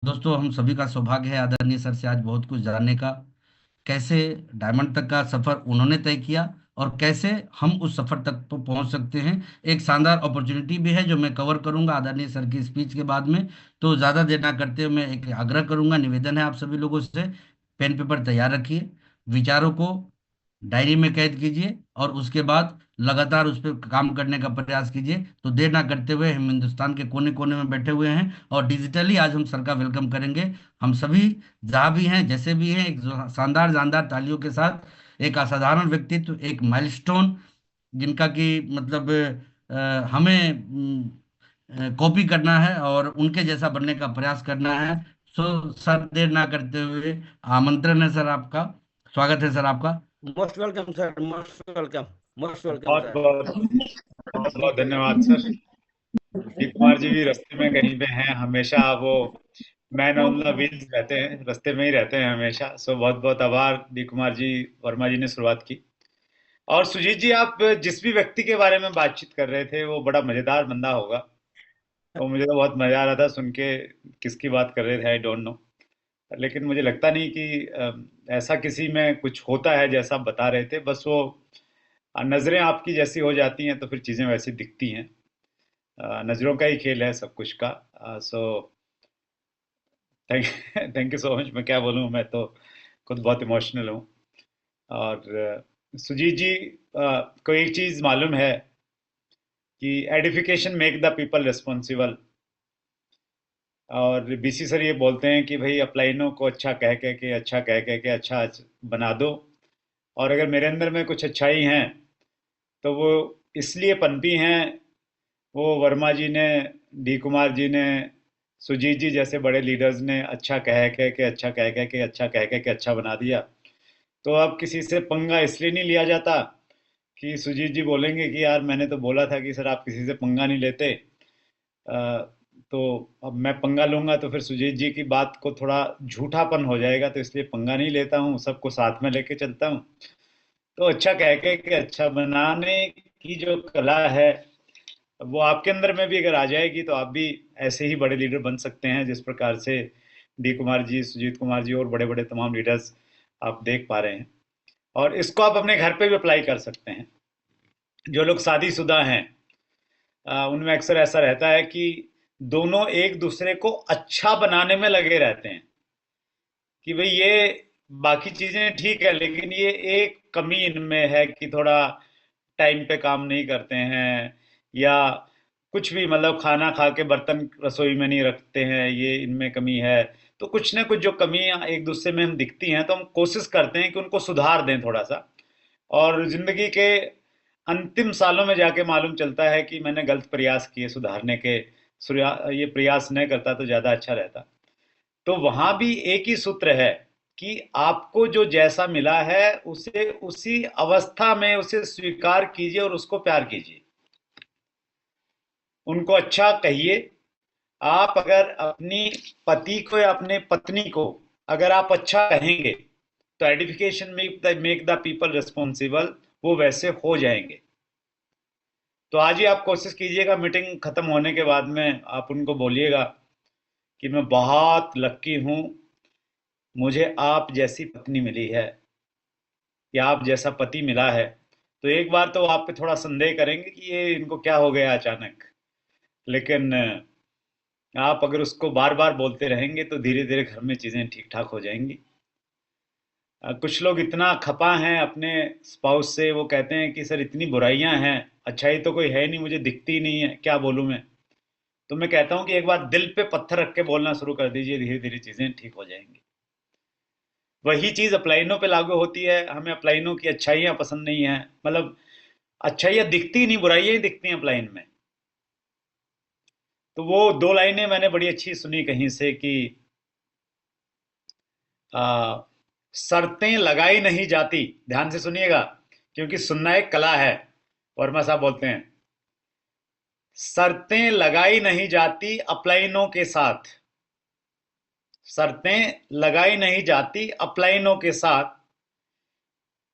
दोस्तों, हम सभी का सौभाग्य है आदरणीय सर से आज बहुत कुछ जानने का। कैसे डायमंड तक का सफर उन्होंने तय किया और कैसे हम उस सफर तक पहुंच सकते हैं। एक शानदार अपॉर्चुनिटी भी है जो मैं कवर करूंगा आदरणीय सर की स्पीच के बाद में। तो ज़्यादा देर ना करते हुए मैं एक आग्रह करूंगा, निवेदन है आप सभी लोगों से, पेन पेपर तैयार रखिए, विचारों को डायरी में कैद कीजिए और उसके बाद लगातार उस पर काम करने का प्रयास कीजिए। तो देर ना करते हुए, हम हिंदुस्तान के कोने कोने में बैठे हुए हैं और डिजिटली आज हम सर का वेलकम करेंगे। हम सभी जहाँ भी हैं, जैसे भी हैं, एक शानदार जानदार तालियों के साथ एक असाधारण व्यक्तित्व, एक माइलस्टोन जिनका कि मतलब हमें कॉपी करना है और उनके जैसा बनने का प्रयास करना है। सो सर, देर ना करते हुए आमंत्रण है सर आपका, स्वागत है सर आपका। Most welcome sir, most welcome. Most welcome बहुत सर। बहुत बहुत बहुत धन्यवाद सर। डी कुमार जी भी रास्ते में कहीं पे हैं हमेशा। वो मैन ऑन द व्हील्स रहते हैं, रास्ते में ही रहते हैं हमेशा। सो बहुत बहुत आभार डी कुमार जी, वर्मा जी ने शुरुआत की। और सुजीत जी, आप जिस भी व्यक्ति के बारे में बातचीत कर रहे थे वो बड़ा मजेदार बंदा होगा। तो मुझे तो बहुत मजा आ रहा था सुन के। किसकी बात कर रहे थे आई डोंट नो। लेकिन मुझे लगता नहीं कि ऐसा किसी में कुछ होता है जैसा आप बता रहे थे। बस वो नजरें आपकी जैसी हो जाती हैं तो फिर चीजें वैसी दिखती हैं। नजरों का ही खेल है सब कुछ का। So thank thank you so much. मैं क्या बोलूँ, मैं तो खुद बहुत इमोशनल हूँ। और सुजीत जी, को एक चीज मालूम है कि edification make the people responsible. और बीसी सर ये बोलते हैं कि भाई अपलाइनों को अच्छा कह कह के, अच्छा कह कह के अच्छा बना दो। और अगर मेरे अंदर में कुछ अच्छाई हैं तो वो इसलिए पनपी हैं। वो वर्मा जी ने, डी कुमार जी ने, सुजीत जी जैसे बड़े लीडर्स ने अच्छा कह कह के, अच्छा कह कह के, अच्छा कह कह के अच्छा बना दिया। तो अब किसी से पंगा इसलिए नहीं लिया जाता कि सुजीत जी बोलेंगे कि यार मैंने तो बोला था कि सर आप किसी से पंगा नहीं लेते। तो अब मैं पंगा लूंगा तो फिर सुजीत जी की बात को थोड़ा झूठापन हो जाएगा, तो इसलिए पंगा नहीं लेता हूँ, सबको साथ में लेके चलता हूँ। तो अच्छा कह कह के अच्छा बनाने की जो कला है वो आपके अंदर में भी अगर आ जाएगी तो आप भी ऐसे ही बड़े लीडर बन सकते हैं जिस प्रकार से डी कुमार जी, सुजीत कुमार जी और बड़े बड़े तमाम लीडर्स आप देख पा रहे हैं। और इसको आप अपने घर पे भी अप्लाई कर सकते हैं। जो लोग शादीशुदा हैं, उनमें अक्सर ऐसा रहता है कि दोनों एक दूसरे को अच्छा बनाने में लगे रहते हैं कि भाई ये बाकी चीजें ठीक है लेकिन ये एक कमी इनमें है कि थोड़ा टाइम पे काम नहीं करते हैं, या कुछ भी मतलब खाना खा के बर्तन रसोई में नहीं रखते हैं, ये इनमें कमी है। तो कुछ ना कुछ जो कमियां एक दूसरे में हम दिखती हैं तो हम कोशिश करते हैं कि उनको सुधार दें थोड़ा सा। और जिंदगी के अंतिम सालों में जाके मालूम चलता है कि मैंने गलत प्रयास किए सुधारने के। ये प्रयास नहीं करता तो ज्यादा अच्छा रहता। तो वहां भी एक ही सूत्र है कि आपको जो जैसा मिला है उसे उसी अवस्था में उसे स्वीकार कीजिए और उसको प्यार कीजिए। उनको अच्छा कहिए। आप अगर अपनी पति को या अपने पत्नी को अगर आप अच्छा कहेंगे तो edification make the people responsible, वो वैसे हो जाएंगे। तो आज ही आप कोशिश कीजिएगा, मीटिंग खत्म होने के बाद में आप उनको बोलिएगा कि मैं बहुत लक्की हूं, मुझे आप जैसी पत्नी मिली है या आप जैसा पति मिला है। तो एक बार तो आप पे थोड़ा संदेह करेंगे कि ये इनको क्या हो गया अचानक। लेकिन आप अगर उसको बार बार बोलते रहेंगे तो धीरे धीरे घर में चीजें ठीक ठाक हो जाएंगी। कुछ लोग इतना खपा हैं अपने स्पाउस से, वो कहते हैं कि सर इतनी बुराइयां हैं, अच्छाई तो कोई है नहीं, मुझे दिखती ही नहीं है, क्या बोलूं मैं। तो मैं कहता हूं कि एक बार दिल पे पत्थर रख के बोलना शुरू कर दीजिए, धीरे धीरे चीजें ठीक हो जाएंगी। वही चीज अप्लाइनों पे लागू होती है। हमें अप्लाइनों की अच्छाइयां पसंद नहीं है, मतलब अच्छाइयां दिखती नहीं, बुराइयां ही दिखती हैं अप्लाइन में। तो वो दो लाइनें मैंने बड़ी अच्छी सुनी कहीं से कि आ, शर्तें लगाई नहीं जाती। ध्यान से सुनिएगा, क्योंकि सुनना एक कला है। वर्मा साहब बोलते हैं शर्तें लगाई नहीं जाती अपलाइनों के साथ। शर्तें लगाई नहीं जाती अपलाइनों के साथ,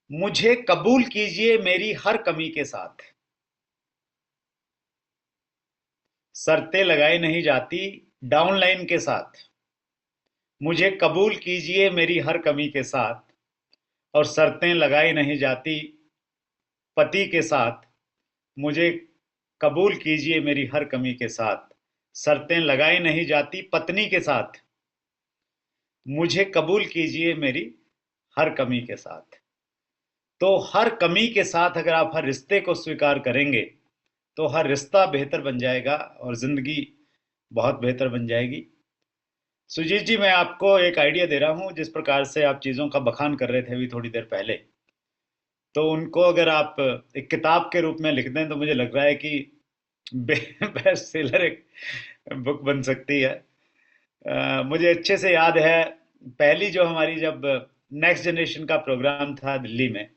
मुझे कबूल कीजिए मेरी हर कमी के साथ। शर्तें लगाई नहीं जाती डाउनलाइन के साथ, मुझे कबूल कीजिए मेरी हर कमी के साथ, और शर्तें लगाई नहीं जाती पति के साथ। मुझे कबूल कीजिए मेरी हर कमी के साथ, शर्तें लगाई नहीं जाती पत्नी के साथ। मुझे कबूल कीजिए मेरी हर कमी के साथ। तो हर कमी के साथ अगर आप हर रिश्ते को स्वीकार करेंगे तो हर रिश्ता बेहतर बन जाएगा और जिंदगी बहुत बेहतर बन जाएगी। सुजीत जी, मैं आपको एक आइडिया दे रहा हूं, जिस प्रकार से आप चीज़ों का बखान कर रहे थे अभी थोड़ी देर पहले, तो उनको अगर आप एक किताब के रूप में लिख दें तो मुझे लग रहा है कि बेस्ट सेलर एक बुक बन सकती है। मुझे अच्छे से याद है, पहली जो हमारी जब नेक्स्ट जनरेशन का प्रोग्राम था दिल्ली में,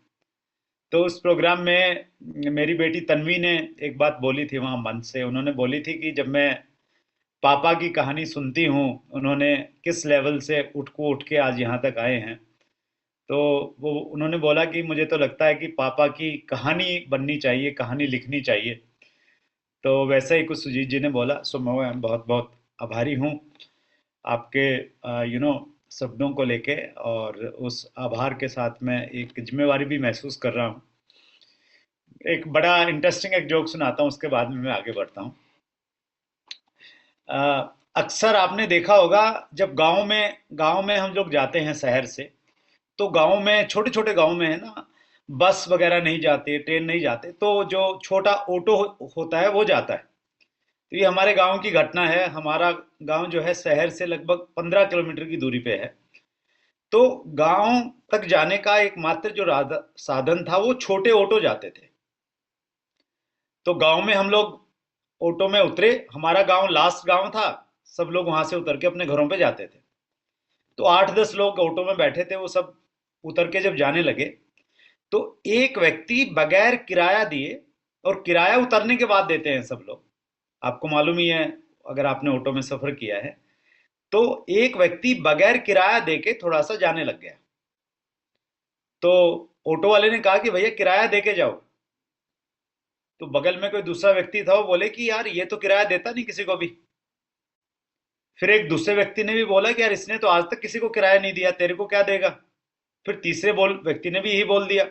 तो उस प्रोग्राम में मेरी बेटी तन्वी ने एक बात बोली थी वहाँ मंच से। उन्होंने बोली थी कि जब मैं पापा की कहानी सुनती हूँ, उन्होंने किस लेवल से उठ के आज यहाँ तक आए हैं, तो वो उन्होंने बोला कि मुझे तो लगता है कि पापा की कहानी बननी चाहिए, कहानी लिखनी चाहिए। तो वैसे ही कुछ सुजीत जी ने बोला। सो मैं बहुत बहुत आभारी हूँ आपके शब्दों को लेके, और उस आभार के साथ मैं एक जिम्मेवारी भी महसूस कर रहा हूँ। एक बड़ा इंटरेस्टिंग एक जोक सुनाता हूँ, उसके बाद में मैं आगे बढ़ता हूँ। अक्सर आपने देखा होगा, जब गांव में हम लोग जाते हैं शहर से, तो गांव में, छोटे छोटे गांव में है ना, बस वगैरह नहीं जाते, ट्रेन नहीं जाते, तो जो छोटा ऑटो होता है वो जाता है। तो ये हमारे गांव की घटना है। हमारा गांव जो है शहर से लगभग 15 किलोमीटर की दूरी पे है। तो गांव तक जाने का एकमात्र जो साधन था वो छोटे ऑटो जाते थे। तो गांव में हम लोग ऑटो में उतरे, हमारा गांव लास्ट गांव था, सब लोग वहां से उतर के अपने घरों पे जाते थे। तो 8-10 लोग ऑटो में बैठे थे, वो सब उतर के जब जाने लगे, तो एक व्यक्ति बगैर किराया दिए, और किराया उतरने के बाद देते हैं सब लोग, आपको मालूम ही है अगर आपने ऑटो में सफर किया है। तो एक व्यक्ति बगैर किराया देके थोड़ा सा जाने लग गया। तो ऑटो वाले ने कहा कि भैया किराया दे के जाओ। तो बगल में कोई दूसरा व्यक्ति था, वो बोले कि यार ये तो किराया देता नहीं किसी को भी। फिर एक दूसरे व्यक्ति ने भी बोला कि यार इसने तो आज तक किसी को किराया नहीं दिया, तेरे को क्या देगा। फिर तीसरे व्यक्ति ने भी यही बोल दिया।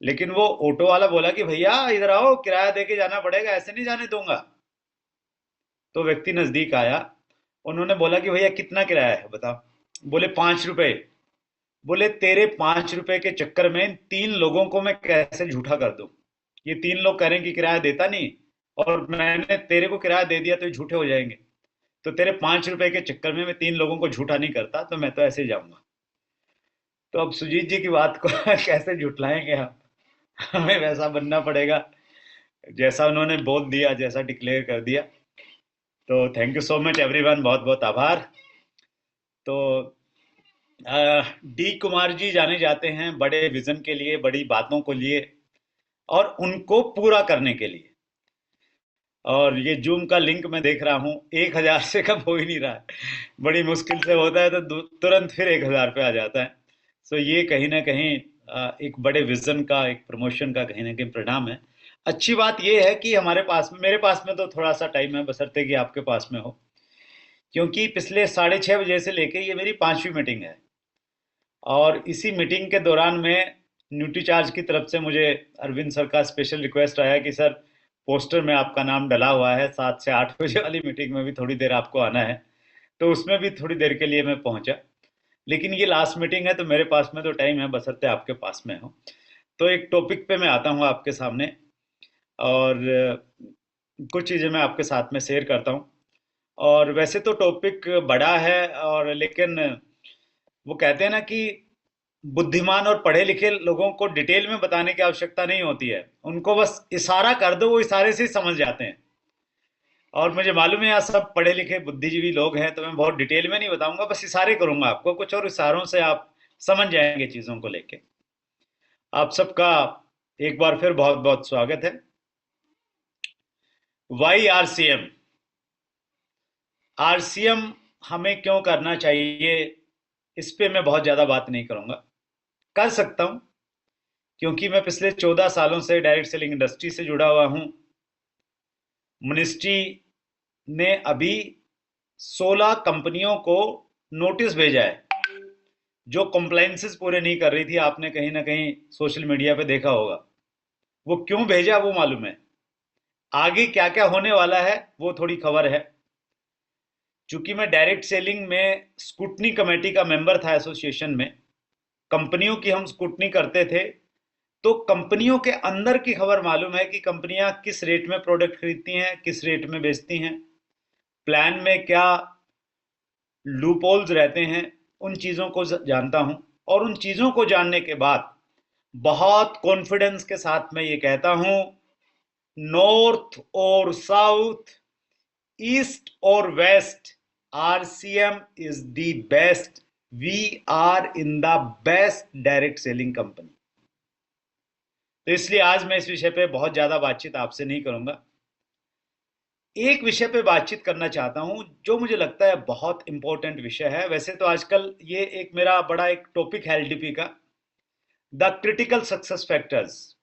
लेकिन वो ऑटो वाला बोला कि भैया इधर आओ, किराया दे के जाना पड़ेगा, ऐसे नहीं जाने दूंगा। तो व्यक्ति नजदीक आया, उन्होंने बोला कि भैया कितना किराया है बताओ। बोले 5 रुपए। बोले तेरे 5 रुपए के चक्कर में इन 3 लोगों को मैं कैसे झूठा कर दूं। ये 3 लोग कह रहे हैं कि किराया देता नहीं, और मैंने तेरे को किराया दे दिया तो ये झूठे हो जाएंगे। तो तेरे 5 रुपए के चक्कर में मैं 3 लोगों को झूठा नहीं करता, तो मैं तो ऐसे ही जाऊंगा। तो अब सुजीत जी की बात को कैसे झुटलाएंगे हम। हमें वैसा बनना पड़ेगा जैसा उन्होंने बोल दिया, जैसा डिक्लेयर कर दिया। तो thank you so much everyone, बहुत बहुत आभार। तो डी कुमार जी जाने जाते हैं बड़े विजन के लिए, बड़ी बातों को लिए, और उनको पूरा करने के लिए। और ये जूम का लिंक मैं देख रहा हूँ 1,000 से कम हो ही नहीं रहा है। बड़ी मुश्किल से होता है तो तुरंत फिर 1,000 पे आ जाता है। सो ये कहीं ना कहीं एक बड़े विजन का, एक प्रमोशन का कहीं ना कहीं परिणाम है। अच्छी बात ये है कि हमारे पास, मेरे पास में तो थोड़ा सा टाइम है, बशर्ते कि आपके पास में हो, क्योंकि पिछले 6:30 बजे से लेके ये मेरी 5वीं मीटिंग है। और इसी मीटिंग के दौरान में न्यूट्रीचार्ज की तरफ से मुझे अरविंद सर का स्पेशल रिक्वेस्ट आया कि सर पोस्टर में आपका नाम डला हुआ है, 7 से 8 बजे वाली मीटिंग में भी थोड़ी देर आपको आना है। तो उसमें भी थोड़ी देर के लिए मैं पहुंचा। लेकिन ये लास्ट मीटिंग है तो मेरे पास में तो टाइम है, बशर्ते आपके पास में हो। तो एक टॉपिक पे मैं आता हूँ आपके सामने, और कुछ चीज़ें मैं आपके साथ में शेयर करता हूँ। और वैसे तो टॉपिक बड़ा है, और लेकिन वो कहते हैं ना कि बुद्धिमान और पढ़े लिखे लोगों को डिटेल में बताने की आवश्यकता नहीं होती है, उनको बस इशारा कर दो, वो इशारे से ही समझ जाते हैं। और मुझे मालूम है यहाँ सब पढ़े लिखे बुद्धिजीवी लोग हैं, तो मैं बहुत डिटेल में नहीं बताऊंगा, बस इशारे करूंगा आपको कुछ, और इशारों से आप समझ जाएंगे चीज़ों को लेके। आप सबका एक बार फिर बहुत बहुत स्वागत है। वाई आरसीएम, आरसीएम हमें क्यों करना चाहिए, इस पे मैं बहुत ज़्यादा बात नहीं करूंगा। कर सकता हूं, क्योंकि मैं पिछले 14 सालों से डायरेक्ट सेलिंग इंडस्ट्री से जुड़ा हुआ हूं। मिनिस्ट्री ने अभी 16 कंपनियों को नोटिस भेजा है, जो कंप्लायंसेस पूरे नहीं कर रही थी, आपने कहीं ना कहीं सोशल मीडिया पे देखा होगा। वो क्यों भेजा वो मालूम है। आगे क्या क्या होने वाला है वो थोड़ी खबर है। चूंकि मैं डायरेक्ट सेलिंग में स्क्रूटनी कमेटी का मेंबर था एसोसिएशन में, कंपनियों की हम स्क्रूटनी करते थे, तो कंपनियों के अंदर की खबर मालूम है कि कंपनियां किस रेट में प्रोडक्ट खरीदती हैं, किस रेट में बेचती हैं, प्लान में क्या लूपहोल्स रहते हैं, उन चीज़ों को जानता हूं। और उन चीज़ों को जानने के बाद बहुत कॉन्फिडेंस के साथ मैं ये कहता हूं, नॉर्थ और साउथ, ईस्ट और west, RCM is the best. We are in the best direct selling company. तो इसलिए आज मैं इस विषय पे बहुत ज्यादा बातचीत आपसे नहीं करूंगा। एक विषय पे बातचीत करना चाहता हूं जो मुझे लगता है बहुत इंपॉर्टेंट विषय है। वैसे तो आजकल ये एक मेरा बड़ा एक टॉपिक है एलडीपी का, the critical success factors.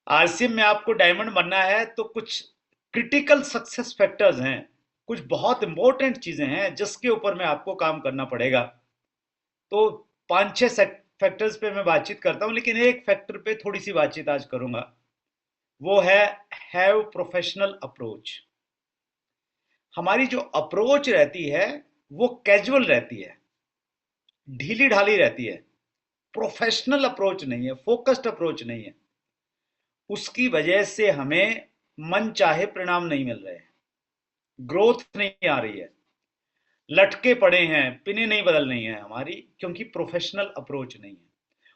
RCM में आपको डायमंड बनना है तो कुछ क्रिटिकल सक्सेस फैक्टर्स हैं, कुछ बहुत इंपॉर्टेंट चीजें हैं जिसके ऊपर में आपको काम करना पड़ेगा। तो 5-6 फैक्टर्स पे मैं बातचीत करता हूं, लेकिन एक फैक्टर पे थोड़ी सी बातचीत आज करूंगा। वो है हैव प्रोफेशनल अप्रोच। हमारी जो अप्रोच रहती है वो कैजुअल रहती है, ढीली ढाली रहती है, प्रोफेशनल अप्रोच नहीं है, फोकस्ड अप्रोच नहीं है। उसकी वजह से हमें मन चाहे परिणाम नहीं मिल रहे हैं, ग्रोथ नहीं आ रही है, लटके पड़े हैं, पिने नहीं बदल रही है हमारी, क्योंकि प्रोफेशनल अप्रोच नहीं है।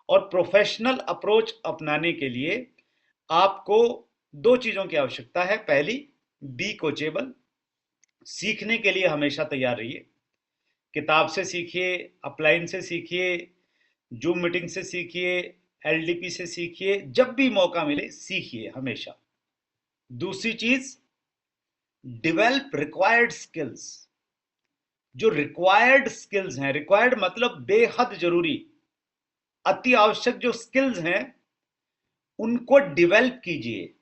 और प्रोफेशनल अप्रोच अपनाने के लिए आपको दो चीजों की आवश्यकता है। पहली, बी कोचेबल, सीखने के लिए हमेशा तैयार रहिए। किताब से सीखिए, अपलाइन से सीखिए, जूम मीटिंग से सीखिए, एलडीपी से सीखिए, जब भी मौका मिले सीखिए हमेशा। दूसरी चीज, डेवलप रिक्वायर्ड स्किल्स। जो रिक्वायर्ड स्किल्स हैं, रिक्वायर्ड मतलब बेहद जरूरी, अति आवश्यक जो स्किल्स हैं उनको डेवलप कीजिए।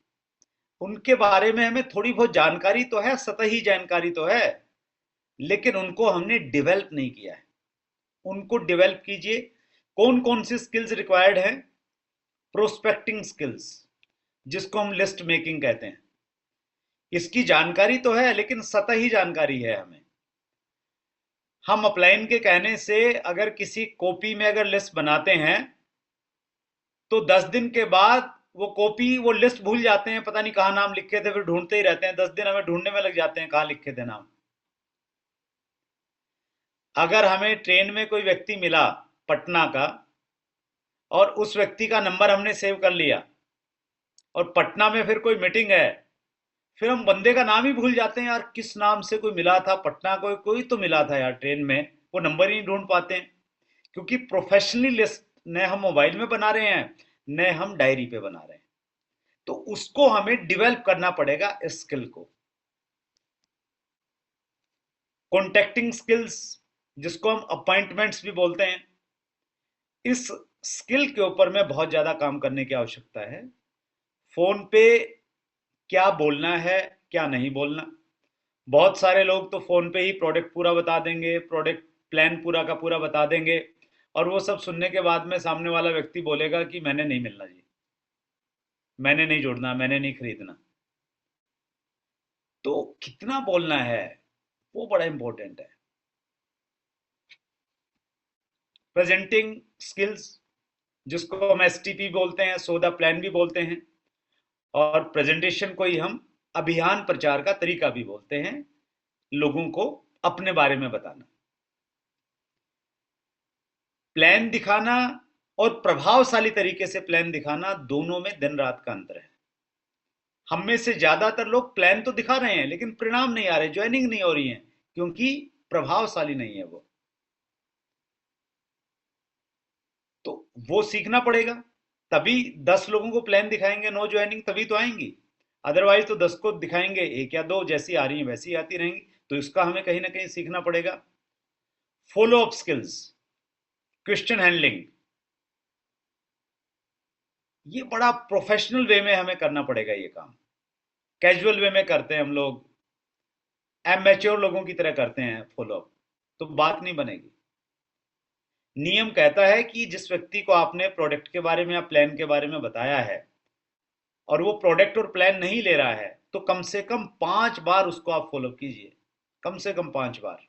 उनके बारे में हमें थोड़ी बहुत जानकारी तो है, सतही जानकारी तो है, लेकिन उनको हमने डेवलप नहीं किया है। उनको डेवलप कीजिए। कौन कौन सी स्किल्स रिक्वायर्ड हैं? प्रोस्पेक्टिंग स्किल्स, जिसको हम लिस्ट मेकिंग कहते हैं। इसकी जानकारी तो है लेकिन सतही जानकारी है हमें। हम अपलाइन के कहने से अगर किसी कॉपी में अगर लिस्ट बनाते हैं तो 10 दिन के बाद वो कॉपी, वो लिस्ट भूल जाते हैं, पता नहीं कहाँ नाम लिखे थे, फिर ढूंढते ही रहते हैं। 10 दिन हमें ढूंढने में लग जाते हैं कहाँ लिखे थे नाम। अगर हमें ट्रेन में कोई व्यक्ति मिला पटना का और उस व्यक्ति का नंबर हमने सेव कर लिया और पटना में फिर कोई मीटिंग है, फिर हम बंदे का नाम ही भूल जाते हैं। यार किस नाम से कोई मिला था पटना, कोई कोई तो मिला था यार ट्रेन में, वो नंबर ही नहीं ढूंढ पाते हैं। क्योंकि प्रोफेशनली लिस्ट न हम मोबाइल में बना रहे हैं, न हम डायरी पे बना रहे हैं। तो उसको हमें डिवेल्प करना पड़ेगा, इस स्किल को। कॉन्टेक्टिंग स्किल्स, जिसको हम अपॉइंटमेंट्स भी बोलते हैं, इस स्किल के ऊपर में बहुत ज्यादा काम करने की आवश्यकता है। फोन पे क्या बोलना है, क्या नहीं बोलना। बहुत सारे लोग तो फोन पे ही प्रोडक्ट पूरा बता देंगे, प्रोडक्ट प्लान पूरा का पूरा बता देंगे, और वो सब सुनने के बाद में सामने वाला व्यक्ति बोलेगा कि मैंने नहीं मिलना जी, मैंने नहीं जुड़ना, मैंने नहीं खरीदना। तो कितना बोलना है वो बड़ा इंपॉर्टेंट है। प्रेजेंटिंग स्किल्स, जिसको हम एसटीपी बोलते हैं, सौदा प्लान भी बोलते हैं, और प्रेजेंटेशन को ही हम अभियान प्रचार का तरीका भी बोलते हैं। लोगों को अपने बारे में बताना, प्लान दिखाना और प्रभावशाली तरीके से प्लान दिखाना, दोनों में दिन रात का अंतर है। हम में से ज्यादातर लोग प्लान तो दिखा रहे हैं लेकिन परिणाम नहीं आ रहे, ज्वाइनिंग नहीं हो रही है, क्योंकि प्रभावशाली नहीं है वो। तो वो सीखना पड़ेगा। तभी 10 लोगों को प्लान दिखाएंगे, नो ज्वाइनिंग तभी तो आएंगी। अदरवाइज तो 10 को दिखाएंगे, एक या दो जैसी आ रही हैं वैसी आती रहेंगी। तो इसका हमें कहीं ना कहीं सीखना पड़ेगा। Follow up skills, question handling, ये बड़ा प्रोफेशनल वे में हमें करना पड़ेगा ये काम। कैजुअल वे में करते हैं हम लोग, एमेच्योर लोगों की तरह करते हैं फॉलो अप। तो बात नहीं बनेगी। नियम कहता है कि जिस व्यक्ति को आपने प्रोडक्ट के बारे में या प्लान के बारे में बताया है और वो प्रोडक्ट और प्लान नहीं ले रहा है, तो कम से कम 5 बार उसको आप फॉलो कीजिए, कम से कम 5 बार।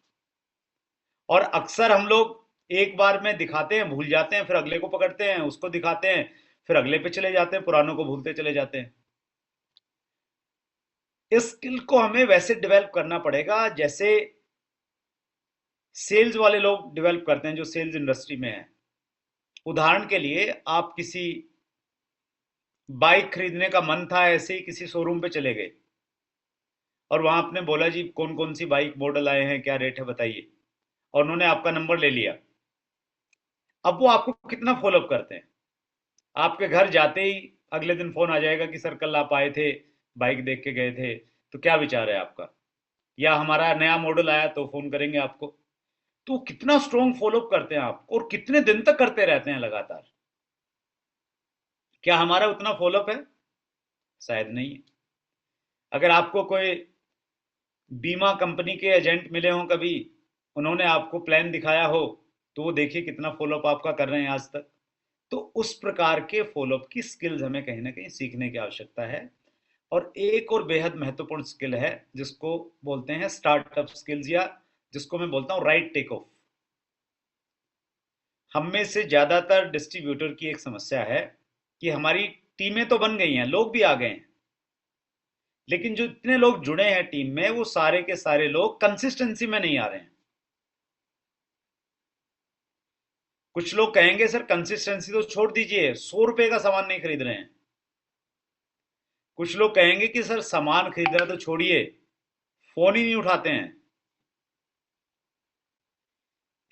और अक्सर हम लोग एक बार में दिखाते हैं, भूल जाते हैं, फिर अगले को पकड़ते हैं, उसको दिखाते हैं, फिर अगले पे चले जाते हैं, पुरानों को भूलते चले जाते हैं। इस स्किल को हमें वैसे डेवलप करना पड़ेगा जैसे सेल्स वाले लोग डेवलप करते हैं जो सेल्स इंडस्ट्री में है। उदाहरण के लिए, आप किसी बाइक खरीदने का मन था, ऐसे ही किसी शोरूम पे चले गए और वहां आपने बोला जी कौन कौन सी बाइक मॉडल आए हैं, क्या रेट है बताइए, और उन्होंने आपका नंबर ले लिया। अब वो आपको कितना फॉलोअप करते हैं? आपके घर जाते ही अगले दिन फोन आ जाएगा कि सर कल आप आए थे, बाइक देख के गए थे, तो क्या विचार है आपका, या हमारा नया मॉडल आया तो फोन करेंगे आपको। तो कितना स्ट्रॉन्ग फॉलोअप करते हैं आप, और कितने दिन तक करते रहते हैं लगातार। क्या हमारा उतना फॉलोअप है? शायद नहीं है। अगर आपको कोई बीमा कंपनी के एजेंट मिले हों कभी, उन्होंने आपको प्लान दिखाया हो, तो वो देखिए कितना फॉलोअप आपका कर रहे हैं आज तक। तो उस प्रकार के फॉलोअप की स्किल्स हमें कहीं ना कहीं सीखने की आवश्यकता है। और एक और बेहद महत्वपूर्ण स्किल है जिसको बोलते हैं स्टार्टअप स्किल्स, या जिसको मैं बोलता हूं राइट टेक ऑफ। हम में से ज्यादातर डिस्ट्रीब्यूटर की एक समस्या है कि हमारी टीमें तो बन गई हैं, लोग भी आ गए हैं, लेकिन जो इतने लोग जुड़े हैं टीम में, वो सारे के सारे लोग कंसिस्टेंसी में नहीं आ रहे हैं। कुछ लोग कहेंगे सर कंसिस्टेंसी तो छोड़ दीजिए, 100 रुपए का सामान नहीं खरीद रहे हैं। कुछ लोग कहेंगे कि सर सामान खरीदना तो छोड़िए, फोन ही नहीं उठाते हैं।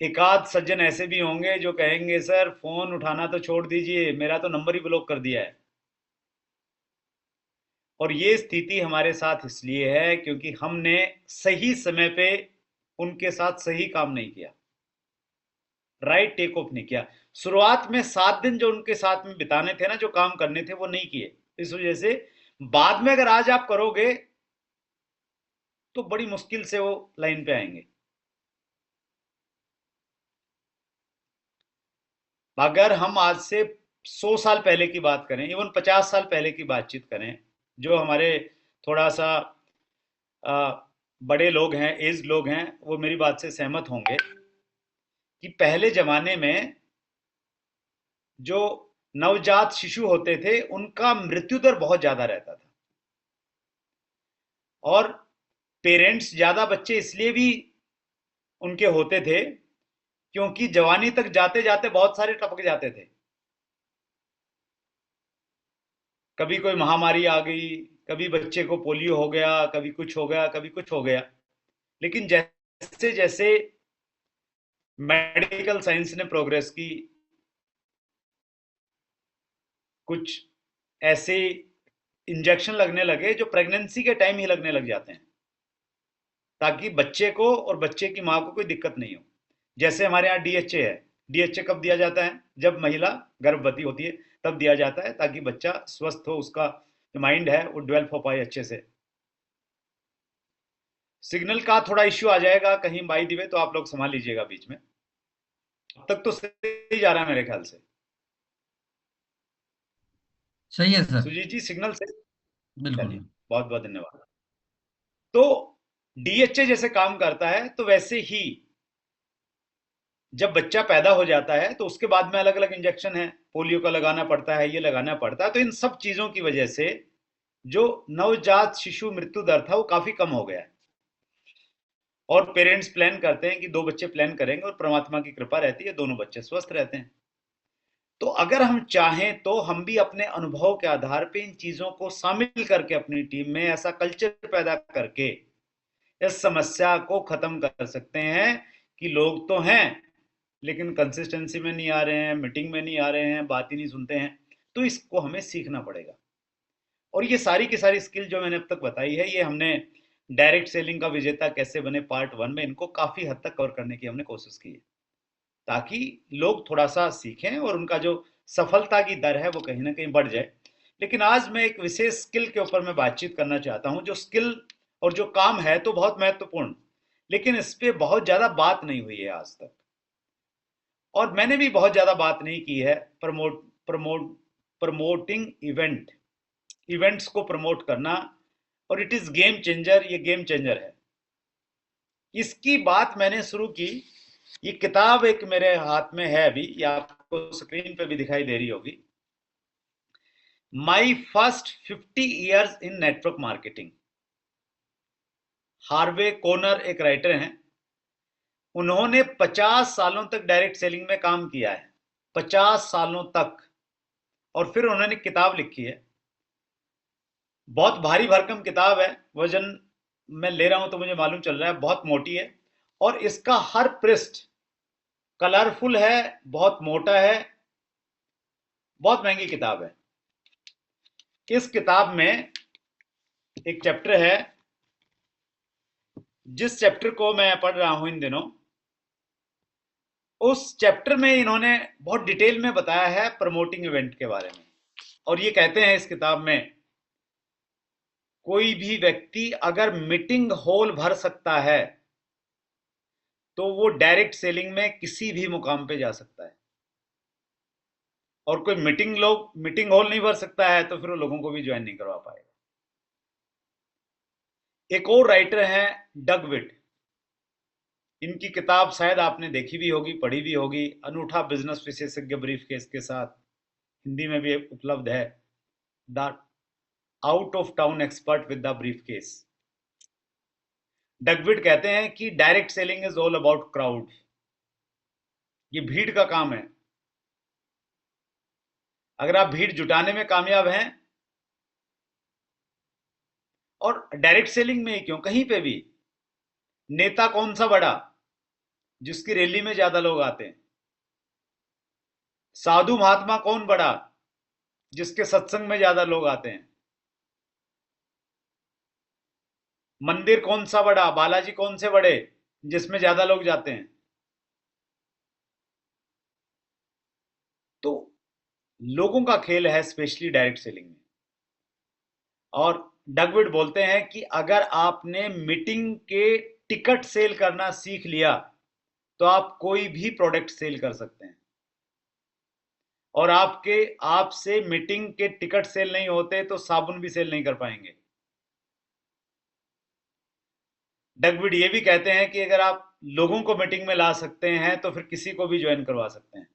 एक आध सज्जन ऐसे भी होंगे जो कहेंगे सर फोन उठाना तो छोड़ दीजिए, मेरा तो नंबर ही ब्लॉक कर दिया है। और ये स्थिति हमारे साथ इसलिए है क्योंकि हमने सही समय पे उनके साथ सही काम नहीं किया, राइट टेक ऑफ नहीं किया। शुरुआत में 7 दिन जो उनके साथ में बिताने थे ना, जो काम करने थे, वो नहीं किए। इस वजह से बाद में अगर आज आप करोगे तो बड़ी मुश्किल से वो लाइन पे आएंगे। अगर हम आज से 100 साल पहले की बात करें, इवन 50 साल पहले की बातचीत करें, जो हमारे थोड़ा सा बड़े लोग हैं, एज लोग हैं, वो मेरी बात से सहमत होंगे कि पहले जमाने में जो नवजात शिशु होते थे उनका मृत्यु दर बहुत ज्यादा रहता था। और पेरेंट्स ज्यादा बच्चे इसलिए भी उनके होते थे क्योंकि जवानी तक जाते जाते बहुत सारे टपक जाते थे। कभी कोई महामारी आ गई, कभी बच्चे को पोलियो हो गया, कभी कुछ हो गया, कभी कुछ हो गया। लेकिन जैसे जैसे मेडिकल साइंस ने प्रोग्रेस की, कुछ ऐसे इंजेक्शन लगने लगे जो प्रेगनेंसी के टाइम ही लगने लग जाते हैं, ताकि बच्चे को और बच्चे की मां को कोई दिक्कत नहीं हो। जैसे हमारे यहाँ डीएचए है। डीएचए कब दिया जाता है? जब महिला गर्भवती होती है तब दिया जाता है, ताकि बच्चा स्वस्थ हो, उसका जो माइंड है वो डेवलप हो पाए अच्छे से। सिग्नल का थोड़ा इश्यू आ जाएगा कहीं बाई दी वे, तो आप लोग संभाल लीजिएगा बीच में। अब तक तो सही जा रहा है मेरे ख्याल से। सही है सर। सुजीत जी सिग्नल से। बिल्कुल। चलिए, बहुत बहुत धन्यवाद। तो डीएचए जैसे काम करता है, तो वैसे ही जब बच्चा पैदा हो जाता है तो उसके बाद में अलग अलग इंजेक्शन है, पोलियो का लगाना पड़ता है, ये लगाना पड़ता है। तो इन सब चीजों की वजह से जो नवजात शिशु मृत्यु दर था वो काफी कम हो गया है। और पेरेंट्स प्लान करते हैं कि 2 बच्चे प्लान करेंगे, और परमात्मा की कृपा रहती है, दोनों बच्चे स्वस्थ रहते हैं। तो अगर हम चाहें तो हम भी अपने अनुभव के आधार पर इन चीजों को शामिल करके अपनी टीम में ऐसा कल्चर पैदा करके इस समस्या को खत्म कर सकते हैं कि लोग तो हैं लेकिन कंसिस्टेंसी में नहीं आ रहे हैं, मीटिंग में नहीं आ रहे हैं, बात ही नहीं सुनते हैं। तो इसको हमें सीखना पड़ेगा। और ये सारी की सारी स्किल जो मैंने अब तक बताई है, ये हमने डायरेक्ट सेलिंग का विजेता कैसे बने पार्ट 1 में इनको काफी हद तक कवर करने की हमने कोशिश की है, ताकि लोग थोड़ा सा सीखें और उनका जो सफलता की दर है वो कहीं ना कहीं बढ़ जाए। लेकिन आज मैं एक विशेष स्किल के ऊपर मैं बातचीत करना चाहता हूं, जो स्किल और जो काम है तो बहुत महत्वपूर्ण, लेकिन इस पे बहुत ज्यादा बात नहीं हुई है आज तक, और मैंने भी बहुत ज्यादा बात नहीं की है। प्रमोटिंग इवेंट्स को प्रमोट करना, और इट इज गेम चेंजर, ये गेम चेंजर है। इसकी बात मैंने शुरू की। ये किताब एक मेरे हाथ में है अभी, ये आपको स्क्रीन पे भी दिखाई दे रही होगी, my first 50 years in network marketing. Harvey Conor एक राइटर हैं, उन्होंने 50 सालों तक डायरेक्ट सेलिंग में काम किया है, 50 सालों तक, और फिर उन्होंने किताब लिखी है। बहुत भारी भरकम किताब है, वजन मैं ले रहा हूं तो मुझे मालूम चल रहा है, बहुत मोटी है, और इसका हर पृष्ठ कलरफुल है, बहुत मोटा है, बहुत महंगी किताब है। इस किताब में एक चैप्टर है, जिस चैप्टर को मैं पढ़ रहा हूं इन दिनों, उस चैप्टर में इन्होंने बहुत डिटेल में बताया है प्रमोटिंग इवेंट के बारे में। और ये कहते हैं इस किताब में, कोई भी व्यक्ति अगर मीटिंग हॉल भर सकता है तो वो डायरेक्ट सेलिंग में किसी भी मुकाम पे जा सकता है, और कोई मीटिंग हॉल नहीं भर सकता है तो फिर वो लोगों को भी ज्वाइन नहीं करवा पाएगा। एक और राइटर हैं डगविड, इनकी किताब शायद आपने देखी भी होगी, पढ़ी भी होगी, अनूठा बिजनेस विशेषज्ञ ब्रीफ केस के साथ, हिंदी में भी उपलब्ध है, the out of town expert with the brief case. डगविड कहते हैं कि direct selling is all about crowd, ये भीड़ का काम है। अगर आप भीड़ जुटाने में कामयाब हैं, और डायरेक्ट सेलिंग में ही क्यों, कहीं पे भी, नेता कौन सा बड़ा जिसकी रैली में ज्यादा लोग आते हैं, साधु महात्मा कौन बड़ा जिसके सत्संग में ज्यादा लोग आते हैं, मंदिर कौन सा बड़ा, बालाजी कौन से बड़े जिसमें ज्यादा लोग जाते हैं। तो लोगों का खेल है स्पेशली डायरेक्ट सेलिंग में। और डगविड बोलते हैं कि अगर आपने मीटिंग के टिकट सेल करना सीख लिया तो आप कोई भी प्रोडक्ट सेल कर सकते हैं, और आपसे मीटिंग के टिकट सेल नहीं होते तो साबुन भी सेल नहीं कर पाएंगे। डगविड ये भी कहते हैं कि अगर आप लोगों को मीटिंग में ला सकते हैं तो फिर किसी को भी ज्वाइन करवा सकते हैं।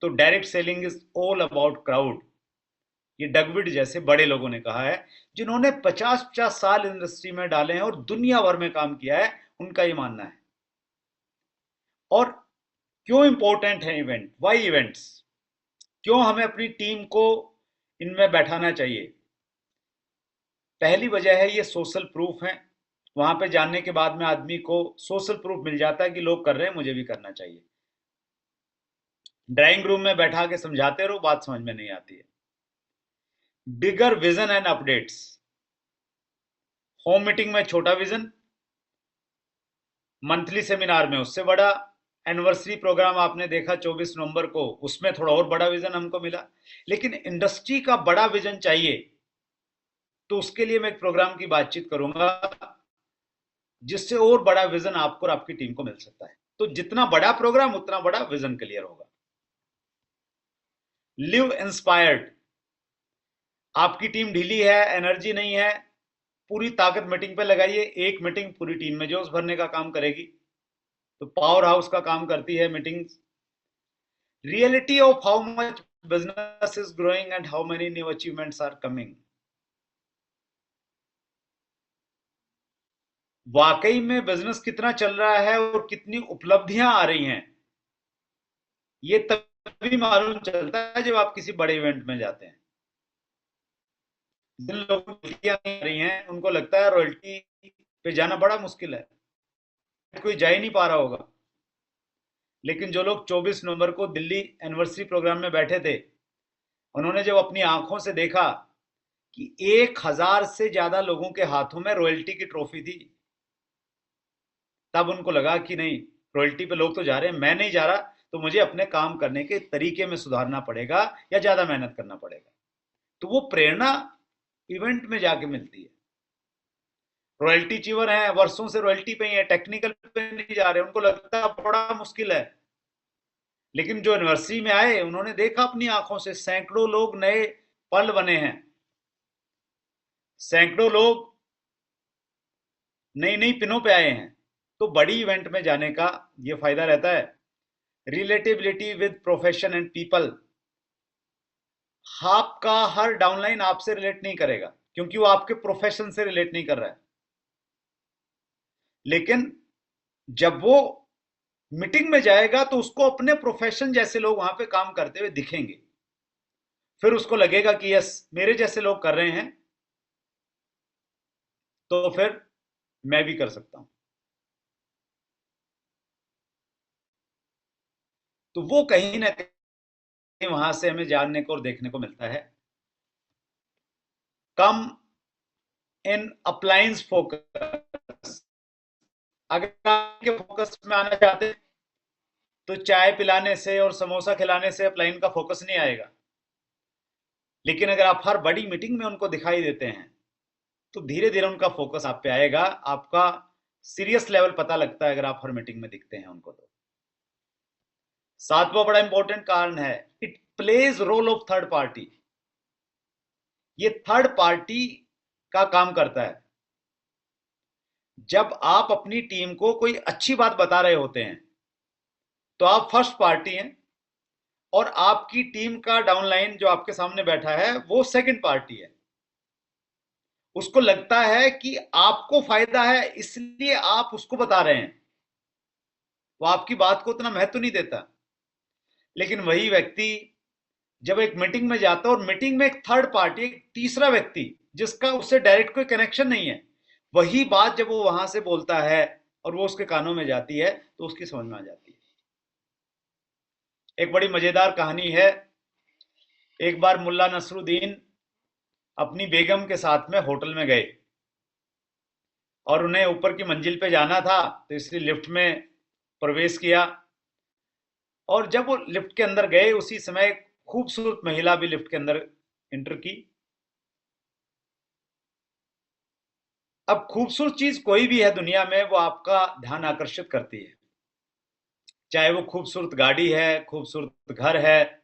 तो direct selling is all about crowd, ये डगविड जैसे बड़े लोगों ने कहा है, जिन्होंने 50-50 साल इंडस्ट्री में डाले हैं और दुनिया भर में काम किया है, उनका ये मानना है। और क्यों इंपॉर्टेंट है इवेंट, वाई इवेंट्स, क्यों हमें अपनी टीम को इनमें बैठाना चाहिए? पहली वजह है ये सोशल प्रूफ है। वहां पे जानने के बाद में आदमी को सोशल प्रूफ मिल जाता है कि लोग कर रहे हैं, मुझे भी करना चाहिए। ड्राइंग रूम में बैठा के समझाते रहो, बात समझ में नहीं आती है। बिगर vision and updates, home meeting में छोटा विजन, मंथली सेमिनार में उससे बड़ा, एनिवर्सरी प्रोग्राम आपने देखा 24 नवंबर को, उसमें थोड़ा और बड़ा विजन हमको मिला। लेकिन इंडस्ट्री का बड़ा विजन चाहिए तो उसके लिए मैं एक प्रोग्राम की बातचीत करूंगा जिससे और बड़ा विजन आपको और आपकी टीम को मिल सकता है। तो जितना बड़ा प्रोग्राम उतना बड़ा विजन क्लियर होगा। लिव इंस्पायर्ड, आपकी टीम ढीली है, एनर्जी नहीं है, पूरी ताकत मीटिंग पे लगाइए। एक मीटिंग पूरी टीम में जोश भरने का काम करेगी, तो पावर हाउस का काम करती है meetings. Reality of how much business is growing and how many new achievements are coming, वाकई में बिजनेस कितना चल रहा है और कितनी उपलब्धियां आ रही हैं, ये तभी मालूम चलता है जब आप किसी बड़े इवेंट में जाते हैं। जिन लोगों को रॉयल्टियां नहीं आ रही हैं उनको लगता है रॉयल्टी पे जाना बड़ा मुश्किल है, कोई जा ही नहीं पा रहा होगा। लेकिन जो लोग 24 नवंबर को दिल्ली एनिवर्सरी प्रोग्राम में बैठे थे, उन्होंने जब अपनी आंखों से देखा कि 1000 से ज्यादा लोगों के हाथों में रॉयल्टी की ट्रॉफी थी, तब उनको लगा कि नहीं, रॉयल्टी पे लोग तो जा रहे हैं, मैं नहीं जा रहा, तो मुझे अपने काम करने के तरीके में सुधारना पड़ेगा या ज्यादा मेहनत करना पड़ेगा। तो वो प्रेरणा इवेंट में जाके मिलती है। रॉयल्टी चीवर हैं, वर्षों से रॉयल्टी पे ही है, टेक्निकल पे नहीं जा रहे, उनको लगता है बड़ा मुश्किल है। लेकिन जो यूनिवर्सिटी में आए उन्होंने देखा अपनी आंखों से, सैकड़ों लोग नए पल बने हैं, सैकड़ों लोग नई नई पिनों पे आए हैं। तो बड़ी इवेंट में जाने का ये फायदा रहता है। Relatability with profession and people, आपका हर डाउनलाइन आपसे रिलेट नहीं करेगा क्योंकि वो आपके प्रोफेशन से रिलेट नहीं कर रहा है। लेकिन जब वो मीटिंग में जाएगा तो उसको अपने प्रोफेशन जैसे लोग वहां पे काम करते हुए दिखेंगे, फिर उसको लगेगा कि यस मेरे जैसे लोग कर रहे हैं तो फिर मैं भी कर सकता हूं। तो वो कहीं ना कहीं वहां से हमें जानने को और देखने को मिलता है। कम इन अप्लायंस फोकस, अगर आपके फोकस में आना चाहते हैं तो चाय पिलाने से और समोसा खिलाने से अप्लाइन का फोकस नहीं आएगा। लेकिन अगर आप हर बड़ी मीटिंग में उनको दिखाई देते हैं तो धीरे धीरे उनका फोकस आप पे आएगा, आपका सीरियस लेवल पता लगता है अगर आप हर मीटिंग में दिखते हैं उनको। तो सातवां बड़ा इंपॉर्टेंट कारण है, it plays role of third party. ये थर्ड पार्टी का काम करता है। जब आप अपनी टीम को कोई अच्छी बात बता रहे होते हैं तो आप फर्स्ट पार्टी हैं और आपकी टीम का डाउनलाइन जो आपके सामने बैठा है वो सेकंड पार्टी है। उसको लगता है कि आपको फायदा है इसलिए आप उसको बता रहे हैं, वो आपकी बात को उतना महत्व नहीं देता। लेकिन वही व्यक्ति जब एक मीटिंग में जाता है और मीटिंग में एक थर्ड पार्टी, एक तीसरा व्यक्ति जिसका उससे डायरेक्ट कोई कनेक्शन नहीं है, वही बात जब वो वहां से बोलता है और वो उसके कानों में जाती है तो उसकी समझ में आ जाती है। एक बड़ी मजेदार कहानी है। एक बार मुल्ला नसरुद्दीन अपनी बेगम के साथ में होटल में गए और उन्हें ऊपर की मंजिल पे जाना था तो इसलिए लिफ्ट में प्रवेश किया। और जब वो लिफ्ट के अंदर गए उसी समय खूबसूरत महिला भी लिफ्ट के अंदर एंटर की। अब खूबसूरत चीज कोई भी है दुनिया में वो आपका ध्यान आकर्षित करती है, चाहे वो खूबसूरत गाड़ी है, खूबसूरत घर है,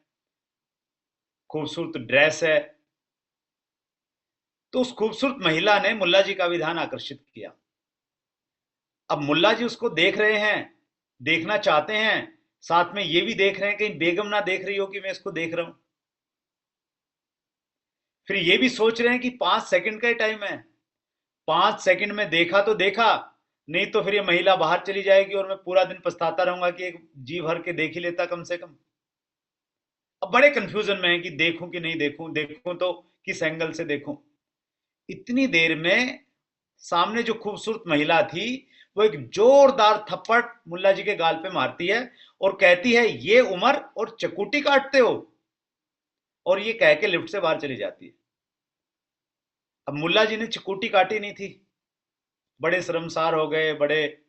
खूबसूरत ड्रेस है। तो उस खूबसूरत महिला ने मुल्ला जी का भी ध्यान आकर्षित किया। अब मुल्ला जी उसको देख रहे हैं, देखना चाहते हैं, साथ में ये भी देख रहे हैं कहीं बेगम ना देख रही हो कि मैं इसको देख रहा हूं। फिर ये भी सोच रहे हैं कि 5 सेकंड का ही टाइम है, 5 सेकंड में देखा तो देखा, नहीं तो फिर ये महिला बाहर चली जाएगी और मैं पूरा दिन पछताता रहूंगा कि एक जी भर के देख ही लेता कम से कम। अब बड़े कंफ्यूजन में है कि देखूं कि नहीं देखूं, देखूं तो किस एंगल से देखूं। इतनी देर में सामने जो खूबसूरत महिला थी वो एक जोरदार थप्पड़ मुल्ला जी के गाल पे मारती है और कहती है ये उम्र और चकुटी काटते हो, और ये कह के लिफ्ट से बाहर चली जाती है। अब मुल्ला जी ने चकुटी काटी नहीं थी, बड़े शर्मसार हो गए, बड़े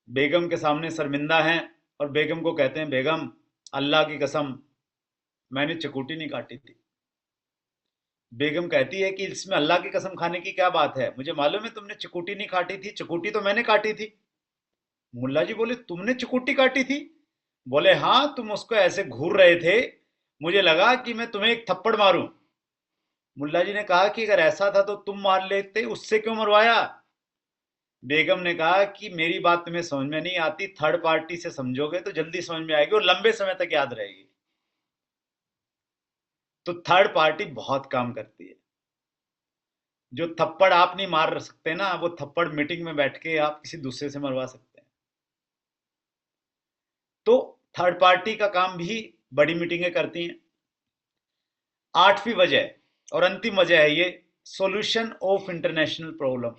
बेगम के सामने शर्मिंदा हैं और बेगम को कहते हैं बेगम अल्लाह की कसम मैंने चकुटी नहीं काटी थी। बेगम कहती है कि इसमें अल्लाह की कसम खाने की क्या बात है, मुझे मालूम है तुमने चकुटी नहीं काटी थी, चकुटी तो मैंने काटी थी। मुल्ला जी बोले तुमने चकुटी काटी थी? बोले हाँ, तुम उसको ऐसे घूर रहे थे, मुझे लगा कि मैं तुम्हें एक थप्पड़ मारूं। मुल्ला जी ने कहा कि अगर ऐसा था तो तुम मार लेते, उससे क्यों मरवाया? बेगम ने कहा कि मेरी बात तुम्हें समझ में नहीं आती, थर्ड पार्टी से समझोगे तो जल्दी समझ में आएगी और लंबे समय तक याद रहेगी। तो थर्ड पार्टी बहुत काम करती है। जो थप्पड़ आप नहीं मार सकते ना, वो थप्पड़ मीटिंग में बैठ के आप किसी दूसरे से मरवा सकते हैं। तो थर्ड पार्टी का काम भी बड़ी मीटिंगें करती हैं। आठवीं वजह और अंतिम वजह है ये, solution of international problem.